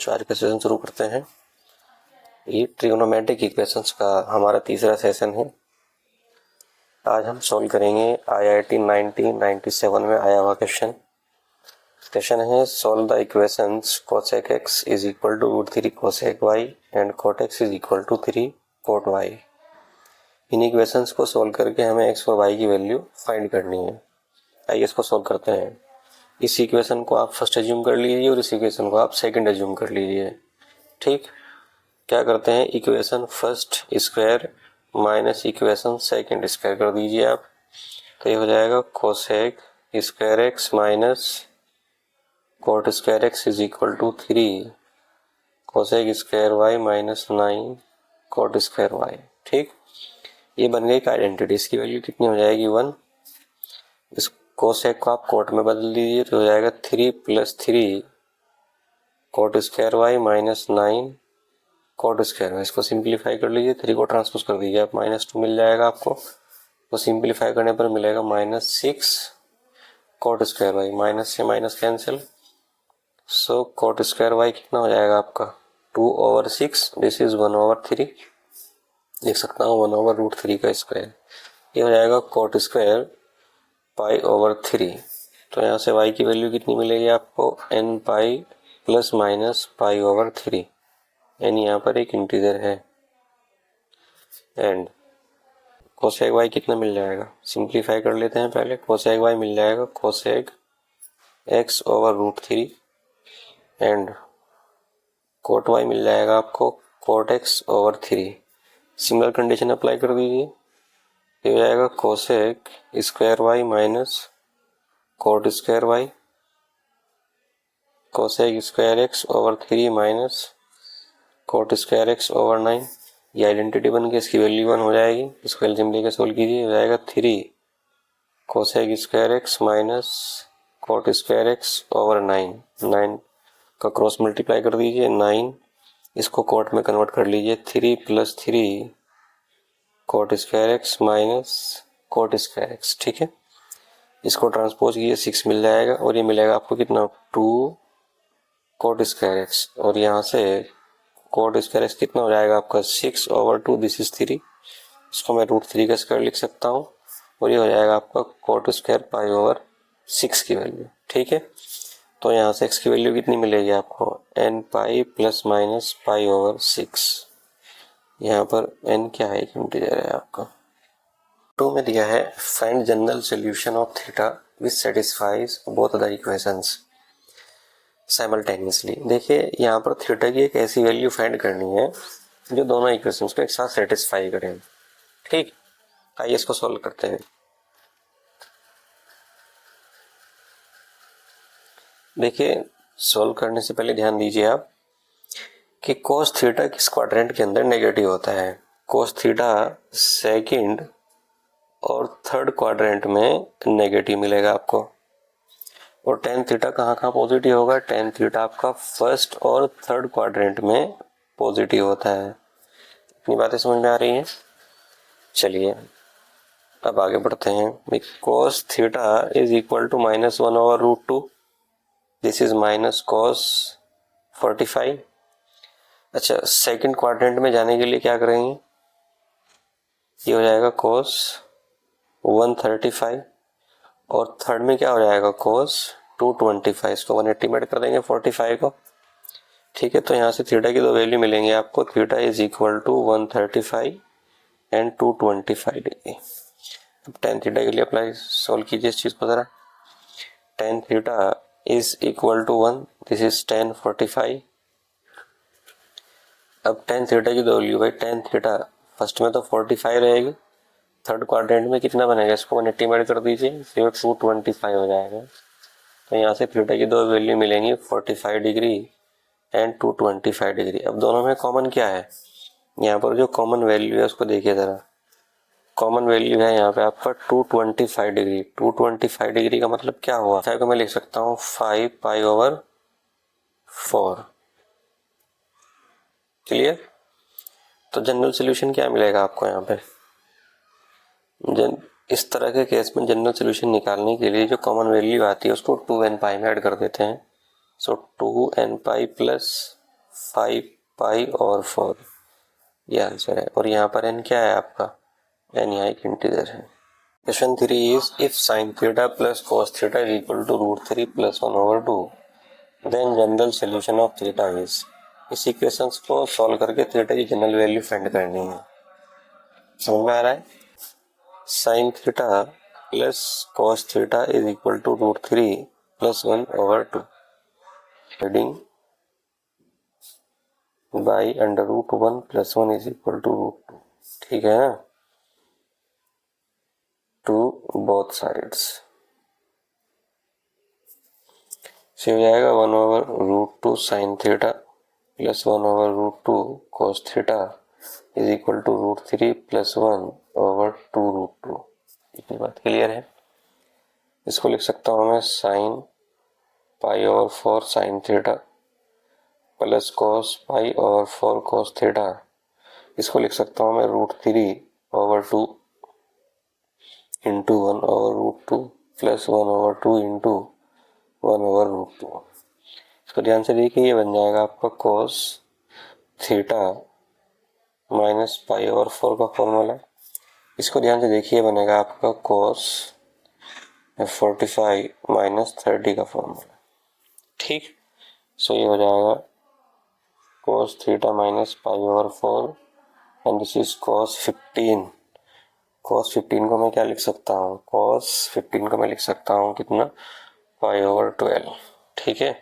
बच्चों आज का सेशन शुरू करते हैं। ये ट्रिग्नोमेट्रिक इक्वेशंस का हमारा तीसरा सेशन है। आज हम सॉल्व करेंगे IIT 1997 में आया हुआ क्वेश्चन है solve the equations cosec x is equal to √3 cosec y and cot x is equal to 3 cot y। इन इक्वेशंस को सॉल्व करके हमें x और y की वैल्यू फाइंड करनी है। आइए इसको सॉल्व करते हैं। इस इक्वेशन को आप फर्स्ट एज्यूम कर लीजिए और इस इक्वेशन को आप सेकंड एज्यूम कर लीजिए। ठीक, क्या करते हैं, equation first square minus equation second square कर दीजिए आप। तो ये हो जाएगा cosec square X minus cot square X is equal to 3 cosec square Y minus 9 cot square Y. ठीक, ये बन गई एक आइडेंटिटी। इसकी वैल्यू कितनी हो जाएगी 1। इस कोसेक को आप कोट में बदल दीजिए तो हो जाएगा 3 + 3 cot square Y minus 9 cot square Y. इसको सिंप्लीफाई कर लीजिए, 3 को ट्रांसपोज कर दीजिए आप, -2 मिल जाएगा आपको। तो सिंप्लीफाई करने पर मिलेगा -6 कोट स्क्वायर वाई। माइनस से माइनस कैंसिल, सो कोट स्क्वायर वाई कितना हो जाएगा आपका 2/6। दिस इज 1/3, लिख सकता हूँ 1/√3 का स्क्वायर। ये हो जाएगा कोट स्क्वायर π/3। तो यहाँ से y की वैल्यू कितनी मिलेगी आपको n pi plus minus π/3। n यहाँ पर एक इंटीजर है। एंड कोसेक y कितना मिल जाएगा, सिंप्लीफाई कर लेते हैं पहले। कोसेक y मिल जाएगा cosec x/√3 and cot y मिल जाएगा आपको coat x/3। Similar condition apply कर दीजिए। ये हो जाएगा cosec square Y minus cot square Y cosec square x/3 minus cot square x/9। ये आइडेंटिटी बन के इसकी वैल्यू 1 हो जाएगी। इसको एलसीएम लेके सोल्व कीजिए, हो जाएगा 3 cosec square x minus cot square x/9। 9 का क्रॉस मल्टीप्लाई कर दीजिए, 9 इसको कोट में कन्वर्ट कर लीजिए, 3 + 3 cot square X minus cot square x. ठीक है, इसको ट्रांसपोज कीजिए, 6 मिल जाएगा और ये मिलेगा आपको कितना 2 कोट स्क्वायर एक्स। और यहाँ से कोट स्क्वायर एक्स कितना हो जाएगा आपका 6/2। दिस इज 3, इसको मैं √3 का स्क्वायर लिख सकता हूँ। और ये हो जाएगा आपका कोट स्क्वायर π/6 की वैल्यू। ठीक है, तो यहाँ से x की वैल्यू कितनी मिलेगी आपको n पाई प्लस माइनस π/6। यहाँ पर n क्या है, एक इंटीजर है आपका। 2 में दिया है find general solution of theta which satisfies both the equations simultaneously. देखिए यहाँ पर थीटा की एक ऐसी वैल्यू फाइंड करनी है जो दोनों इक्वेशंस को एक साथ सेटिस्फाई करें। ठीक, आइए इसको सॉल्व करते हैं। देखिए सॉल्व करने से पहले ध्यान दीजिए आप कि कोस थीटा किस क्वाड्रेंट के अंदर नेगेटिव होता है। कोस थीटा सेकंड और थर्ड क्वाड्रेंट में नेगेटिव मिलेगा आपको। और टेन थीटा कहाँ कहाँ पॉजिटिव होगा, टेन थीटा आपका फर्स्ट और थर्ड क्वाड्रेंट में पॉजिटिव होता है। इतनी बातें समझ में आ रही हैं। चलिए अब आगे बढ़ते हैं। Cos theta is equal to -1/√2। This is minus cos 45। अच्छा, सेकंड क्वाड्रेंट में जाने के लिए क्या करेंगे, ये हो जाएगा कोस 135 और थर्ड में क्या हो जाएगा कोस 225। इसको 180 में ऐड कर देंगे 45 को। ठीक है, तो यहाँ से थीटा की दो वैल्यू मिलेंगे आपको। Theta is equal to 135 and 225 degree. अब टेन थीटा के लिए अप्लाई सोल्व कीजिए इस चीज को जरा। Tan theta is equal to 1, this is tan 45। अब टेन थीटा की दो वैल्यू भाई, टेन थीटा फर्स्ट में तो 45 रहेगी, थर्ड क्वाड्रेंट में कितना बनेगा, इसको 180 में ऐड कर दीजिए, ये 225 हो जाएगा। तो यहाँ से थीटा की दो वैल्यू मिलेंगी 45 डिग्री एंड 225 डिग्री। अब दोनों में कॉमन क्या है, यहाँ पर जो कॉमन वैल्यू है उसको देखिए जरा। कॉमन वैल्यू है यहाँ पे आपका 225 डिग्री। 225 डिग्री का मतलब क्या हुआ, 5 को मैं लिख सकता हूँ 5 π/4। क्लियर। तो जनरल सॉल्यूशन क्या मिलेगा आपको यहाँ पे, इस तरह के केस में जनरल सॉल्यूशन निकालने के लिए जो कॉमन वैल्यू आती है उसको 2n पाई में ऐड कर देते हैं। सो 2n पाई प्लस 5 पाई और 4, ये आंसर है। और यहाँ पर n क्या है आपका, n यहाँ एक इंटीजर है। Question 3 is if sin theta plus cos theta is equal to √3 plus 1/2 then general solution of theta is. इस इक्वेशंस को सॉल्व करके थीटा की जनरल वैल्यू फाइंड करनी है। समझ में आ रहा है? sin theta plus cos theta is equal to √3 plus 1/2 dividing by √1 plus 1 is equal to √2। ठीक है ना, टू बोथ साइड्स से हो जाएगा 1/√2 sin theta plus 1/√2 cos theta is equal to √3 plus 1/2 √2। इतनी बात क्लियर है। इसको लिख सकता हूँ मैं sin π/4 sin theta plus cos π/4 cos theta. इसको लिख सकता हूँ मैं √3/2 इंटू 1/√2 प्लस 1/2 इंटू 1/√2। इसको ध्यान से देखिए, ये बन जाएगा आपका cos थीटा माइनस π/4 का फॉर्मूला। इसको ध्यान से देखिए, बनेगा आपका cos 45 माइनस 30 का फॉर्मूला। ठीक, सो ये हो जाएगा cos theta minus π/4 and this is cos 15। cos 15 को मैं क्या लिख सकता हूँ, cos 15 को मैं लिख सकता हूँ कितना, π/12। ठीक है,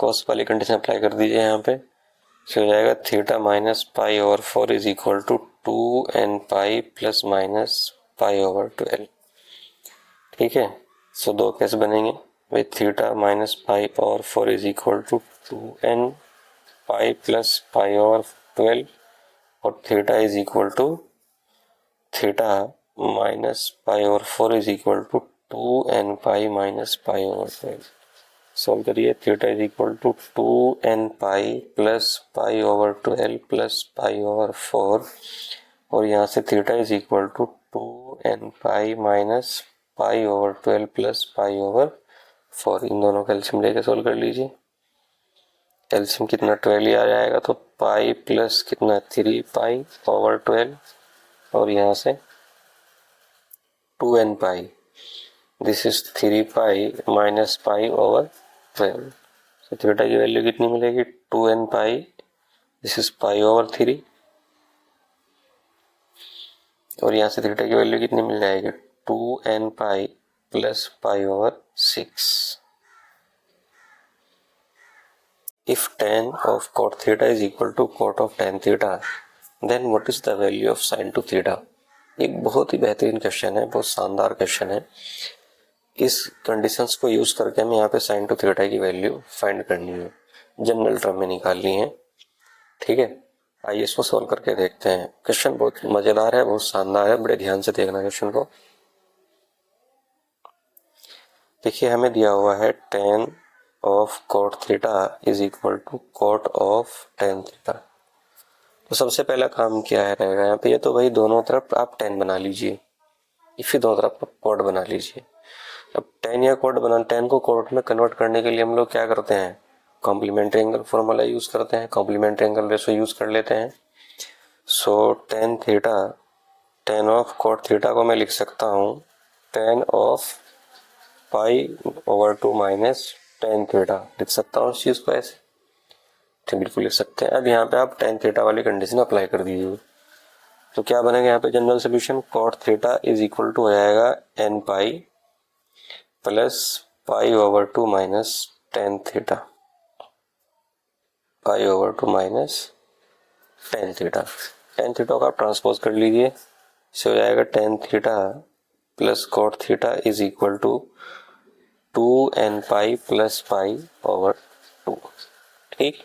cos वाली कंडीशन अप्लाई कर दीजिए यहाँ पे। हो जाएगा theta minus π/4 is equal to 2nπ plus minus π/12। ठीक है, सो दो केस बनेंगे भाई, theta minus π/4 is equal to 2nπ plus π/12 और theta is equal to theta minus π/4 is equal to 2nπ minus π/12। Solve करिए, theta is equal to 2nπ plus π/12 plus π/4 और यहाँ से theta is equal to 2nπ minus π/12 plus π/4। इन दोनों का LCM लेके solve कर लीजिए। एलसीएम कितना 12 आ जाएगा, तो पाई प्लस कितना 3π/12 और यहाँ से 2nπ, दिस इज 3π माइनस π/12। तो थीटा की वैल्यू कितनी मिलेगी, 2nπ, दिस इज π/3 और यहाँ से थीटा की वैल्यू कितनी मिल जाएगी, 2nπ plus π/6। If tan of cot theta is equal to cot of tan theta, then what is the value of sin to theta? एक बहुत ही बेहतरीन क्वेश्चन है, बहुत शानदार क्वेश्चन है। इस कंडीशंस को यूज करके हमें यहाँ पे sin to थीटा की वैल्यू फाइंड करनी है, जनरल टर्म में निकालनी है। ठीक है, आइए इसको सॉल्व करके देखते हैं। क्वेश्चन बहुत मजेदार है, बहुत शानदार है, बड़े ध्यान से देखना क्वेश्चन को। देखिए, हमें दिया हुआ है tan of cot theta is equal to cot of tan theta. तो सबसे पहला काम क्या है रहेगा यहाँ पे, ये तो भाई दोनों तरफ आप tan बना लीजिए, इसी दोनों तरफ cot बना लीजिए। अब tan या cot बना, tan को cot में कन्वर्ट करने के लिए हम लोग क्या करते हैं, कॉम्प्लीमेंट्री एंगल फॉर्मूला यूज करते हैं, कॉम्प्लीमेंट्री एंगल रेशो यूज कर लेते हैं। So tan theta, tan of cot theta को मैं लिख सकता हूँ tan of π/2 minus tan theta, लिख सकता हूँ इस चीज को ऐसे, ठीक बिल्कुल लिख सकते हैं। अब यहाँ पे आप tan थीटा वाली कंडीशन अप्लाई कर दीजिए, तो क्या बनेगा यहाँ पे general solution, cot theta is equal to हो जाएगा nπ plus π/2 minus tan theta, π/2 minus tan theta. tan theta का ट्रांसपोज कर लीजिए, से हो जाएगा tan theta plus cot theta is equal to 2nπ plus π/2। ठीक,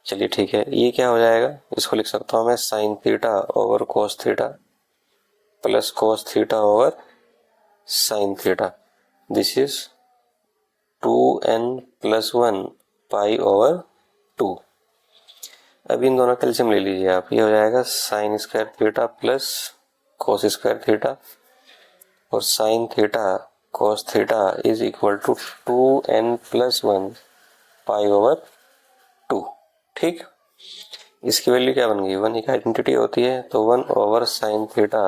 चलिए ठीक है, ये क्या हो जाएगा, इसको लिख सकता हूँ मैं sin theta over cos theta plus cos theta over sin theta, this is 2n plus 1 π/2। अब इन दोनों का एलसीएम ले लीजिए आप, ये हो जाएगा sin square theta plus cos square theta और sin theta cos theta is equal to 2n plus 1 π/2। ठीक, इसकी वैल्यू क्या बन गई, 1 एक आइडेंटिटी होती है, तो 1 over sine theta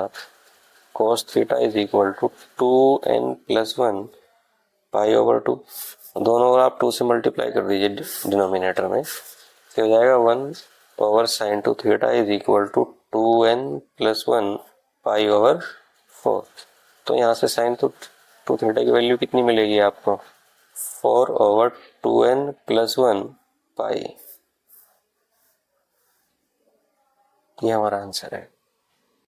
cos theta is equal to 2n+1 pi over 2। दोनों ओर आप 2 से मल्टीप्लाई कर दीजिए डिनोमिनेटर में, तो हो जाएगा 1 over sine 2 theta is equal to 2n+1 pi over 4। तो यहाँ से साइन 2 थीटा की वैल्यू कितनी मिलेगी आपको, 4 ओवर 2n+1 पाई। ये हमारा आंसर है।